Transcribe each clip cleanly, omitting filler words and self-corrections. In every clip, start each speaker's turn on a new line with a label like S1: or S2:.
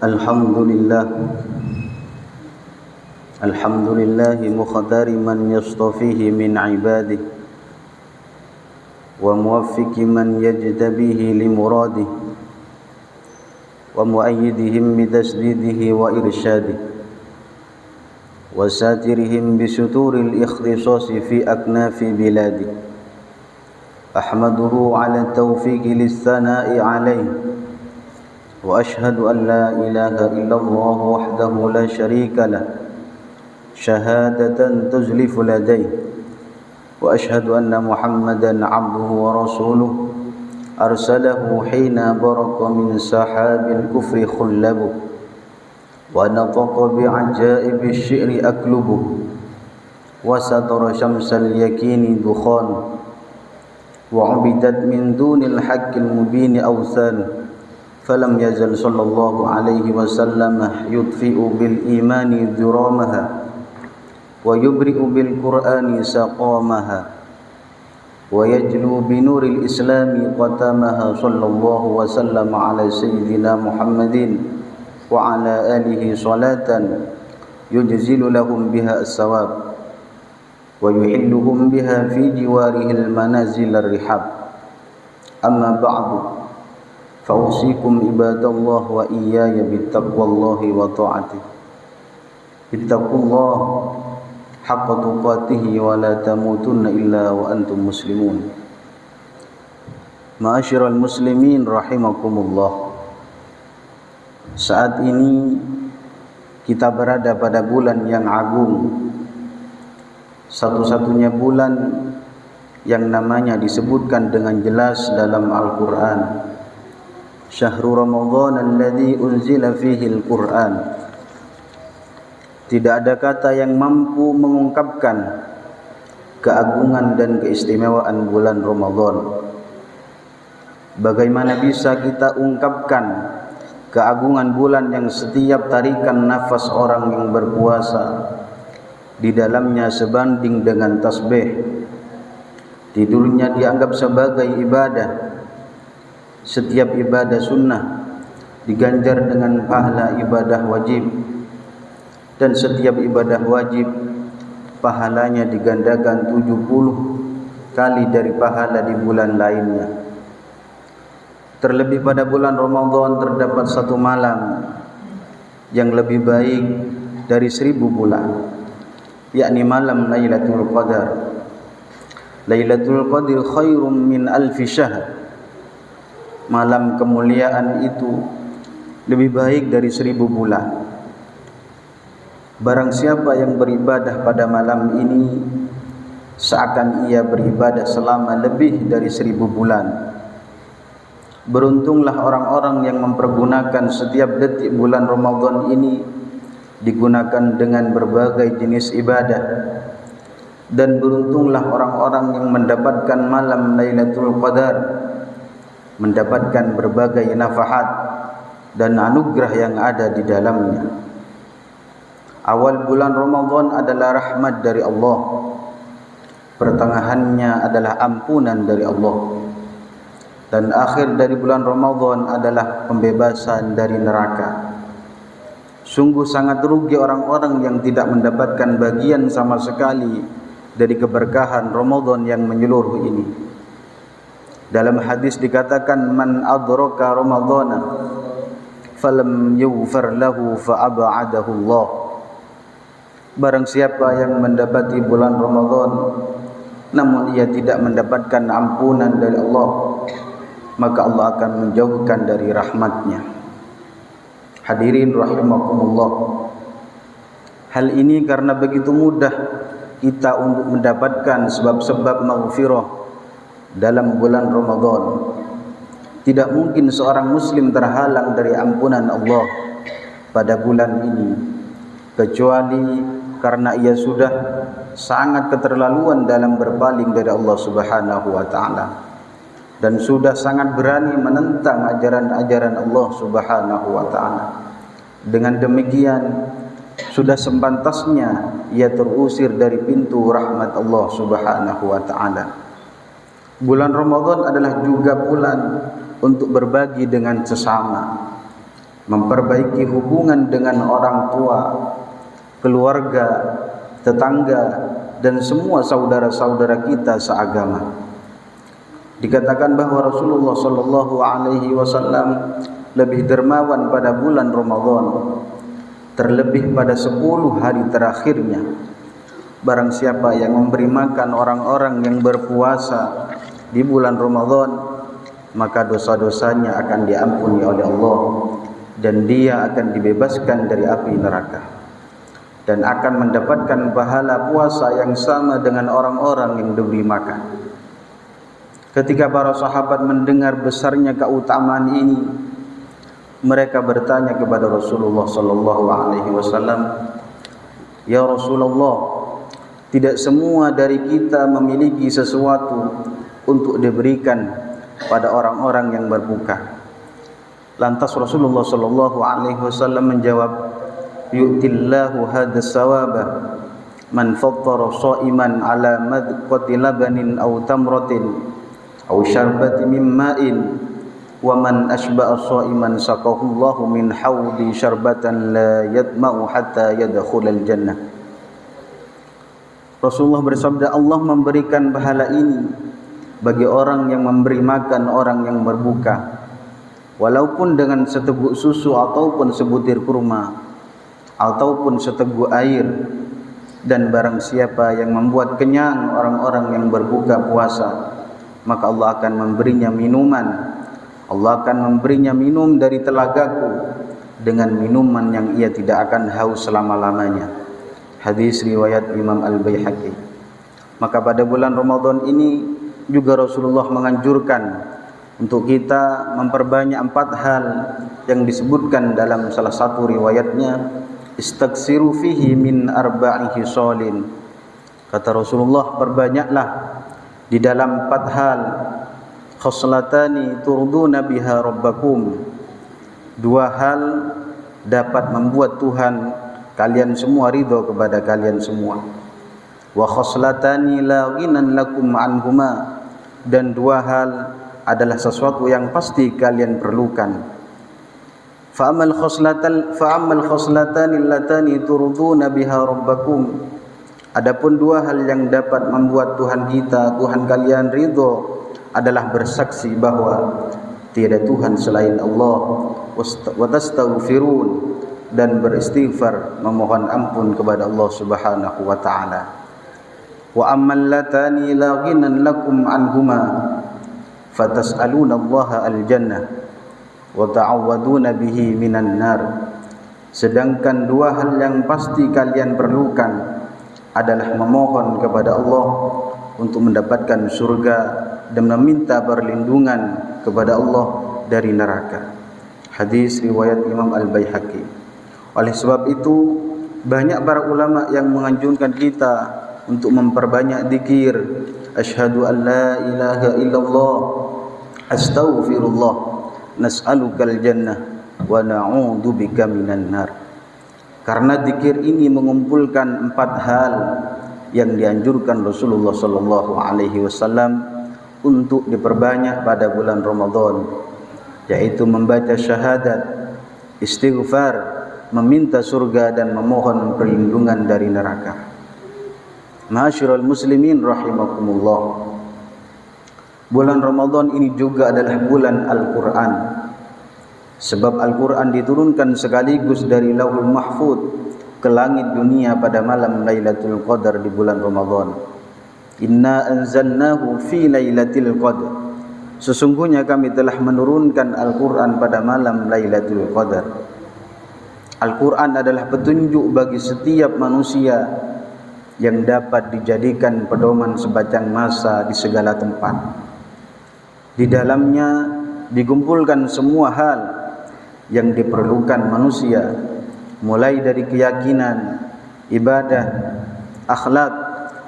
S1: Alhamdulillah Alhamdulillahi mukhtari man yastafihi min ibadih wa muwaffiqi man yajtabihi li muradih wa muayyidihim bitasdidihi wa irsyadih wa satirihim bisuturil ikhtisasi fi aknafi biladih. Ahmaduhu ala taufiqi lis-sana'i alayhi وأشهد أن لا إله إلا الله وحده لا شريك له شهادة تزلف لديه وأشهد أن محمدا عبده ورسوله أرسله حين برق من سحاب الكفر خلبه ونطق بعجائب الشعر أكلبه وستر شمس اليقين دخان وعبدت من دون الحق المبين أوثان فلم يزل صلى الله عليه وسلم يطفئ بالإيمان ذرامها ويبرئ بالقرآن سقامها ويجلو بنور الإسلام قتامها صلى الله وسلم على سيدنا محمد وعلى آله صلاة يجزل لهم بها الثواب ويحلهم بها في جواره المنازل الرحاب. أما بعد فأوصيكم عباد الله وإياي بتقوى الله وطاعته. اتقوا الله حق تقاته ولا تموتن إلا وأنتم مسلمون. Ma'asyiral muslimin rahimakumullah. Saat ini kita berada pada bulan yang agung, satu-satunya bulan yang namanya disebutkan dengan jelas dalam Al-Quran. Syahrul Ramadan alladzi unzila fihi al-Qur'an. Tidak ada kata yang mampu mengungkapkan keagungan dan keistimewaan bulan Ramadan. Bagaimana bisa kita ungkapkan keagungan bulan yang setiap tarikan nafas orang yang berpuasa di dalamnya sebanding dengan tasbih. Tidurnya dianggap sebagai ibadah. Setiap ibadah sunnah diganjar dengan pahala ibadah wajib, dan setiap ibadah wajib pahalanya digandakan 70 kali dari pahala di bulan lainnya. Terlebih pada bulan Ramadan terdapat satu malam yang lebih baik dari 1000 bulan, yakni malam Lailatul Qadar. Lailatul Qadar khairum min alfi syahr. Malam kemuliaan itu lebih baik dari 1000 bulan. Barang siapa yang beribadah pada malam ini, seakan ia beribadah selama lebih dari 1000 bulan. Beruntunglah orang-orang yang mempergunakan setiap detik bulan Ramadan ini digunakan dengan berbagai jenis ibadah. Dan beruntunglah orang-orang yang mendapatkan malam Lailatul Qadar, mendapatkan berbagai nafahat dan anugerah yang ada di dalamnya. Awal bulan Ramadan adalah rahmat dari Allah, pertengahannya adalah ampunan dari Allah, dan akhir dari bulan Ramadan adalah pembebasan dari neraka. Sungguh sangat rugi orang-orang yang tidak mendapatkan bagian sama sekali dari keberkahan Ramadan yang menyeluruh ini. Dalam hadis dikatakan, man adraka ramadhana falam yughfar lahu fa ab'adahu Allah. Barang siapa yang mendapati bulan Ramadan namun ia tidak mendapatkan ampunan dari Allah, maka Allah akan menjauhkan dari rahmatnya. Hadirin rahimakumullah. Hal ini karena begitu mudah kita untuk mendapatkan sebab-sebab maghfirah dalam bulan Ramadan. Tidak mungkin seorang muslim terhalang dari ampunan Allah pada bulan ini, kecuali karena ia sudah sangat keterlaluan dalam berpaling dari Allah Subhanahu wa taala, dan sudah sangat berani menentang ajaran-ajaran Allah Subhanahu wa taala. Dengan demikian sudah sepantasnya ia terusir dari pintu rahmat Allah Subhanahu wa taala. Bulan Ramadan adalah juga bulan untuk berbagi dengan sesama. memperbaiki hubungan dengan orang tua, keluarga, tetangga, dan semua saudara-saudara kita seagama. Dikatakan bahwa Rasulullah sallallahu alaihi wasallam lebih dermawan pada bulan Ramadan, terlebih pada 10 hari terakhirnya. Barang siapa yang memberi makan orang-orang yang berpuasa di bulan Ramadan, maka dosa-dosanya akan diampuni oleh Allah dan dia akan dibebaskan dari api neraka dan akan mendapatkan pahala puasa yang sama dengan orang-orang yang diberi makan. Ketika para sahabat mendengar besarnya keutamaan ini, mereka bertanya kepada Rasulullah sallallahu alaihi wasallam, "Ya Rasulullah, tidak semua dari kita memiliki sesuatu untuk diberikan pada orang-orang yang berbuka." Lantas Rasulullah sallallahu alaihi wasallam menjawab, "Yu'tillahu hadas sawaba man fattara sha'iman ala madqati labanin aw tamratin aw syarbatin min ma'in wa man ashba'a sha'iman saqahullahu min hawdi syarbatan la yadma'u hatta yadkhulal jannah." Rasulullah bersabda, Allah memberikan pahala ini bagi orang yang memberi makan orang yang berbuka, walaupun dengan seteguk susu ataupun sebutir kurma ataupun seteguk air. Dan barang siapa yang membuat kenyang orang-orang yang berbuka puasa, maka Allah akan memberinya minuman. Allah akan memberinya minum dari telagaku dengan minuman yang ia tidak akan haus selama-lamanya. Hadis riwayat Imam Al-Baihaqi. Maka pada bulan Ramadan ini juga Rasulullah menganjurkan untuk kita memperbanyak 4 hal yang disebutkan dalam salah satu riwayatnya, istaghsiru fihi min arba'i hisalin. Kata Rasulullah, perbanyaklah di dalam 4 hal, khoslatani turduna biha rabbakum. 2 hal dapat membuat Tuhan kalian semua ridho kepada kalian semua. Wa khoslatani la ghinan lakum anhuma. Dan 2 hal adalah sesuatu yang pasti kalian perlukan. Fa'amal khoslatani allatani turduna biha rabbakum. Adapun 2 hal yang dapat membuat Tuhan kita, Tuhan kalian ridho adalah bersaksi bahwa tiada Tuhan selain Allah, wa tastaghfirun, dan beristighfar memohon ampun kepada Allah Subhanahu wa taala. Wa ammal latani la ghinan lakum anhuma fatas'aluna Allah al-jannah wa ta'awwaduna bihi minan nar. Sedangkan 2 hal yang pasti kalian perlukan adalah memohon kepada Allah untuk mendapatkan surga dan meminta perlindungan kepada Allah dari neraka. Hadis riwayat Imam Al-Baihaqi. Oleh sebab itu, banyak para ulama yang menganjurkan kita untuk memperbanyak zikir. Asyhadu an la ilaha illallah, astaghfirullah, nas'alukal jannah wa na'udzubika minan nar. Karena zikir ini mengumpulkan 4 hal yang dianjurkan Rasulullah sallallahu alaihi wasallam untuk diperbanyak pada bulan Ramadan, yaitu membaca syahadat, istighfar, meminta surga, dan memohon perlindungan dari neraka. Ma'asyiral muslimin rahimakumullah. Bulan Ramadan ini juga adalah bulan Al-Quran. Sebab Al-Quran diturunkan sekaligus dari Lauhul Mahfuz ke langit dunia pada malam Lailatul Qadar di bulan Ramadan. Inna anzalnahu fi Lailatul Qadar. Sesungguhnya kami telah menurunkan Al-Quran pada malam Lailatul Qadar. Al-Quran adalah petunjuk bagi setiap manusia yang dapat dijadikan pedoman sepanjang masa di segala tempat. Di dalamnya dikumpulkan semua hal yang diperlukan manusia, mulai dari keyakinan, ibadah, akhlak,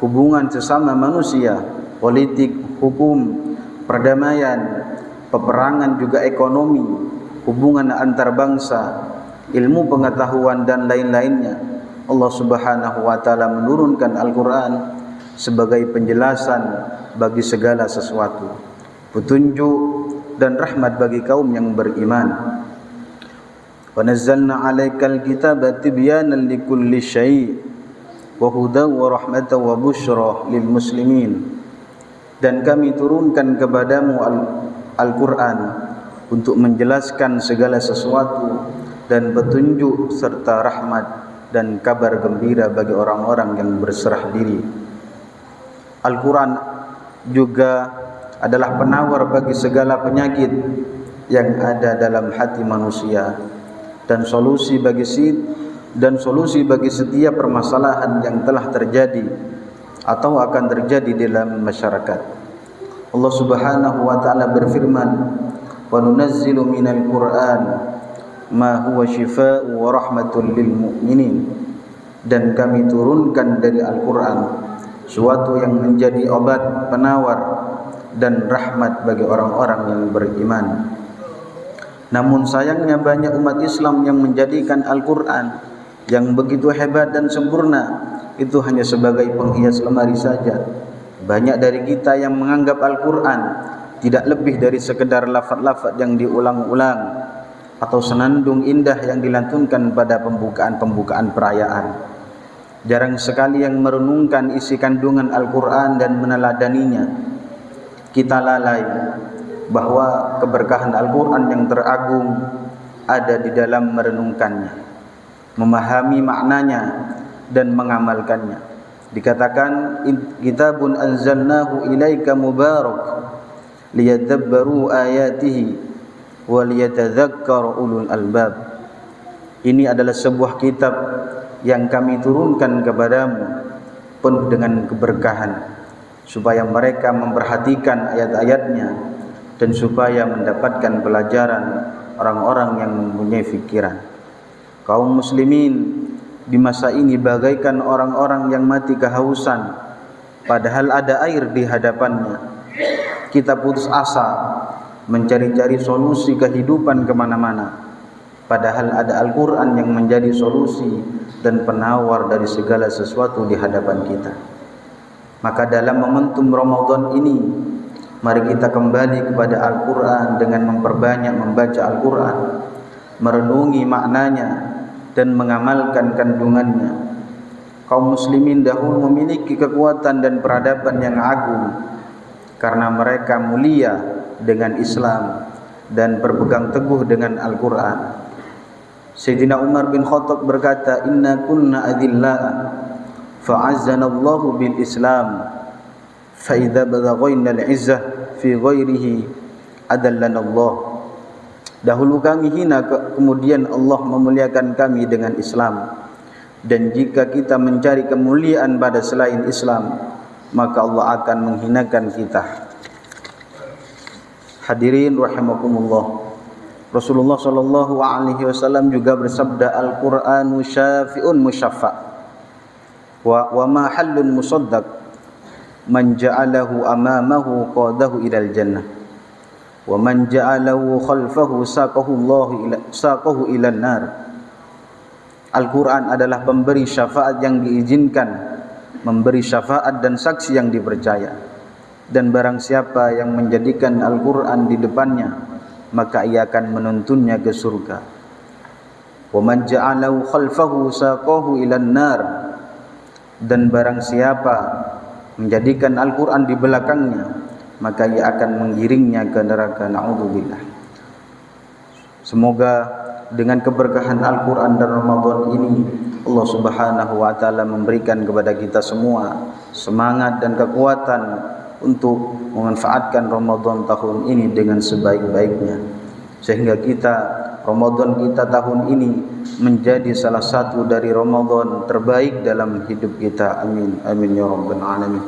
S1: hubungan sesama manusia, politik, hukum, perdamaian, peperangan, juga ekonomi, hubungan antar bangsa, ilmu pengetahuan, dan lain-lainnya. Allah Subhanahu wa taala menurunkan Al-Quran sebagai penjelasan bagi segala sesuatu, petunjuk dan rahmat bagi kaum yang beriman. Wa nazzalna 'alaikal kitaba tibyanan likulli syai' wa hudan wa rahmatan wa busyra lil muslimin. Dan kami turunkan kepadamu Al-Quran untuk menjelaskan segala sesuatu dan petunjuk serta rahmat dan kabar gembira bagi orang-orang yang berserah diri. Al-Quran juga adalah penawar bagi segala penyakit yang ada dalam hati manusia dan solusi bagi setiap permasalahan yang telah terjadi atau akan terjadi dalam masyarakat. Allah Subhanahu wa taala berfirman, "Wa nunazzilu minal Qur'an ma huwa syifaa'un wa rahmatun lil mu'minin." Dan kami turunkan dari Al-Qur'an suatu yang menjadi obat penawar dan rahmat bagi orang-orang yang beriman. Namun sayangnya banyak umat Islam yang menjadikan Al-Qur'an yang begitu hebat dan sempurna itu hanya sebagai penghias lemari saja. Banyak dari kita yang menganggap Al-Quran tidak lebih dari sekedar lafaz-lafaz yang diulang-ulang atau senandung indah yang dilantunkan pada pembukaan perayaan. Jarang sekali yang merenungkan isi kandungan Al-Quran dan meneladaninya. Kita lalai bahwa keberkahan Al-Quran yang teragung ada di dalam merenungkannya, memahami maknanya dan mengamalkannya. Dikatakan, kitabun anzalnahu ilaika mubarak liyadabbaru ayatihi wa liyatadzakkar ulul albab. Ini adalah sebuah kitab yang kami turunkan kepadamu penuh dengan keberkahan, supaya mereka memperhatikan ayat-ayatnya dan supaya mendapatkan pelajaran orang-orang yang mempunyai fikiran. Kaum muslimin di masa ini bagaikan orang-orang yang mati kehausan, padahal ada air di hadapannya. Kita putus asa mencari-cari solusi kehidupan kemana-mana, padahal ada Al-Quran yang menjadi solusi dan penawar dari segala sesuatu di hadapan kita. Maka dalam momentum Ramadan ini, mari kita kembali kepada Al-Quran dengan memperbanyak membaca Al-Quran, merenungi maknanya dan mengamalkan kandungannya. Kaum muslimin dahulu memiliki kekuatan dan peradaban yang agung karena mereka mulia dengan Islam dan berpegang teguh dengan Al-Quran. Sayyidina Umar bin Khattab berkata, "Inna kunna adilla'an fa'azzana Allahu bil Islam fa idza badaghaina al-'izzah fi ghairihi adallana Allah." Dahulu kami hina, kemudian Allah memuliakan kami dengan Islam. Dan jika kita mencari kemuliaan pada selain Islam, maka Allah akan menghinakan kita. Hadirin rahimakumullah. Rasulullah sallallahu alaihi wasallam juga bersabda, "Al-Qur'anu syafi'un musyaffa' wa mahallun musaddaq man ja'alahu amamahu qadahu ilal jannah. Wa man ja'alahu khalfahu saqahu ilan nar." Al-Quran adalah pemberi syafaat yang diizinkan, memberi syafaat dan saksi yang dipercaya. Dan barang siapa yang menjadikan Al-Quran di depannya, maka ia akan menuntunnya ke surga. Wa man ja'alahu khalfahu saqahu ilan nar. Dan barang siapa menjadikan Al-Quran di belakangnya, maka ia akan menggiringnya ke neraka. Na'udzubillah. Semoga dengan keberkahan Al-Quran dan Ramadan ini, Allah Subhanahu wa taala memberikan kepada kita semua semangat dan kekuatan untuk memanfaatkan Ramadan tahun ini dengan sebaik-baiknya, sehingga Ramadan kita tahun ini menjadi salah satu dari Ramadan terbaik dalam hidup kita. Amin amin ya rabbal alamin.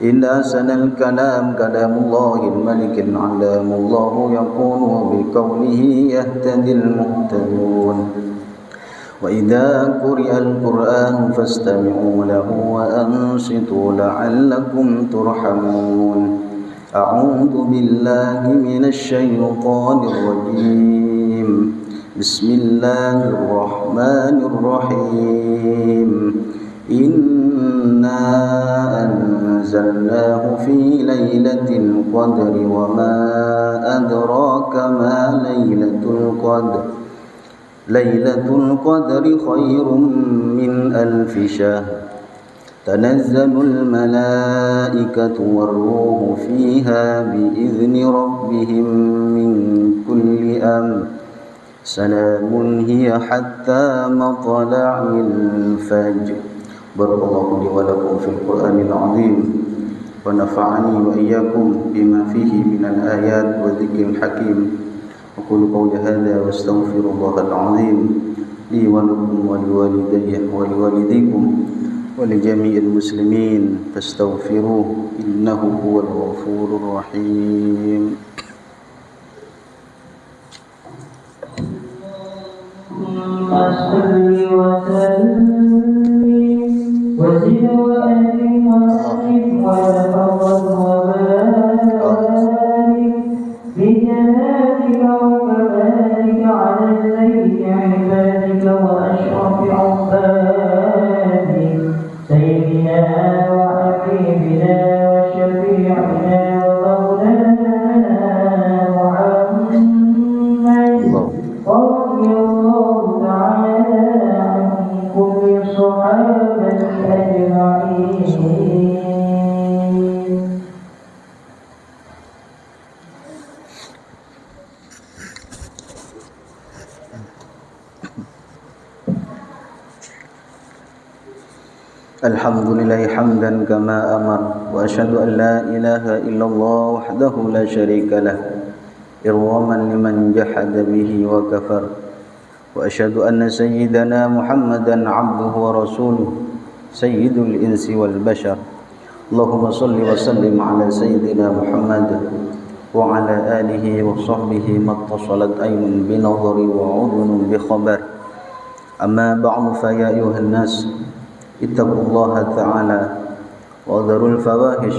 S1: Inna sanal kalam kalamullahil malikil alamullahu yakunu biqawlihi yahtadil muhtadun. Wa idza quri'al Qur'an fastami'u lahu wa ansitu la'allakum turhamun. A'udzu billahi minasy syaithanir rajim. Bismillahirrahmanirrahim. Inna anzalnahu fi lailatul qadri wa ma adraka ma lailatul qadr. ليلة القدر خير من ألف شهر تنزل الملائكة والروح فيها بإذن ربهم من كل أمر سلام هي حتى مطلع الفجر. Barakallahu li wa lakum fil Qur'anil azim wa nafa'ani wa iyyakum bima fihi minal ayat wa dzikril hakim. Aqulu qawli hadza wa astaghfirullahal azim li wa lakum wa liwalidayya wa liwalidikum wa li jami'il muslimin fastaghfiruhu innahu huwal ghafurur rahim.
S2: Salli wa sallim وزد وأكرم وأنعم وتفضل وبارك بجلالك وكمالك على سيد عبادك وأشرف عبادك سيدنا وحبيبنا وشفيعنا ومولانا محمد رضي الله تعالى عن كل الصحابة
S1: Alhamdulillahi hamdan kama amar wa asyhadu an la ilaha illallah wahdahu la syarika lah irwaman liman jahada bihi wa kafar wa asyhadu anna sayyidana Muhammadan abduhu wa rasuluh sayyidul insi wal bashar. Allahumma salli wa sallim ala sayyidina Muhammad wa ala alihi wa sahbihi mattasalat aynun bi nadhari wa udhunun bi khabar. Amma ba'du fa ya ayuhan nas ittaqullaha ta'ala wa dharul fawahish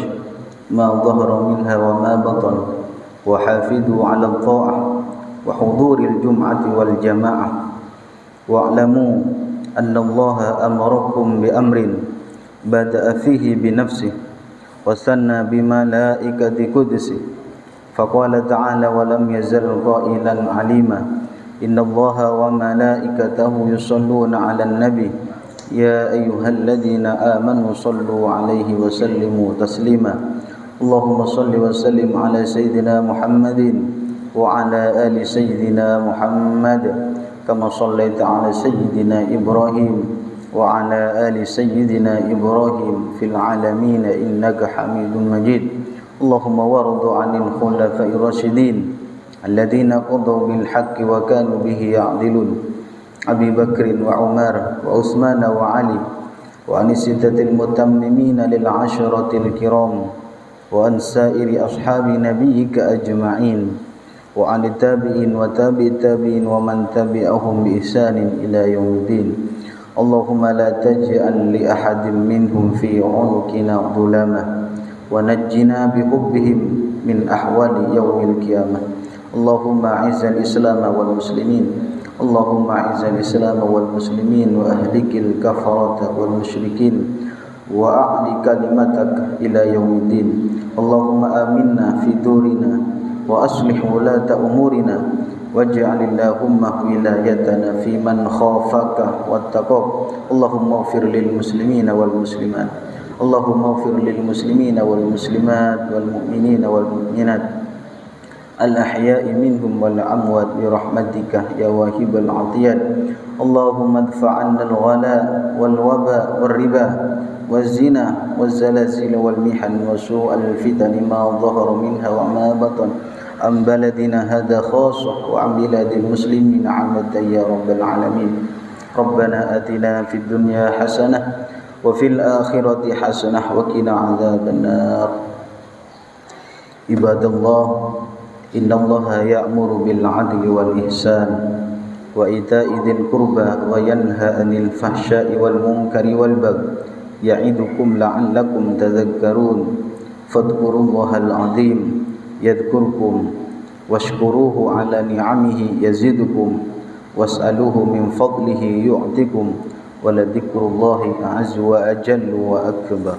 S1: ma dhahara minha wa ma batan wa hafidhu 'ala at-tha'ah wa huduril jum'ati wal jama'ah wa'lamu anna Allaha amarakum bi amrin bada'a fihi bi nafsihi wa sanna bi malaikati qudsihi faqala ta'ala wa lam yazal qailan 'alima inna Allaha wa malaikatahu yusalluna 'alan nabi يا أيها الذين آمنوا صلوا عليه وسلموا تسليما اللهم صل وسلم على سيدنا محمد وعلى آل سيدنا محمد كما صليت على سيدنا إبراهيم وعلى آل سيدنا إبراهيم في العالمين إنك حميد مجيد اللهم وارض عن الخلفاء الراشدين الذين قضوا بالحق وكانوا به يعدلون Abi Bakrin wa Umar wa Utsman wa Ali wa anisittatil mutammimin lil asharatil kiram wa an sairi ashabi nabiyyika ajma'in wa an tabi'in wa tabi'it tabi'in wa man tabi'ahum bi ihsanin ila yaumiddin. Allahumma la taj'al li ahadin minhum fi 'unuqina dhulama wa najjina bi hubbihim min ahwali yaumil qiyamah. Allahumma 'izzal islam wal muslimin اللهم أعز الإسلام والمسلمين وأهلك الكفرة والمشركين وأعل كلمتك إلى يوم الدين. اللهم آمنا في دورنا وأصلح ولاة أمورنا واجعل اللهم ولايتنا في من خافك واتقاك. اللهم اغفر للمسلمين والمسلمات اللهم اغفر للمسلمين والمسلمات والمؤمنين والمؤمنات الأحياء منهم والأموات برحمتك يا واهب العطيات. اللهم ادفع عنا الغلاء والوباء والربا والزنا والزلازل والمحن وسوء الفتن ما ظهر منها وما بطن عن بلدنا هذا خاصة وعن بلاد المسلمين عامة يا رب العالمين. ربنا آتنا في الدنيا حسنة وفي الآخرة حسنة وقنا عذاب النار. عباد الله إن الله يأمر بالعدل والإحسان وإيتاء ذي القربى وينهى عن الفحشاء والمنكر والبغي يعظكم لعلكم تذكرون فاذكروا الله العظيم يذكركم واشكروه على نعمه يزدكم واسألوه من فضله يعطكم ولذكر الله أعز وأجل وأكبر.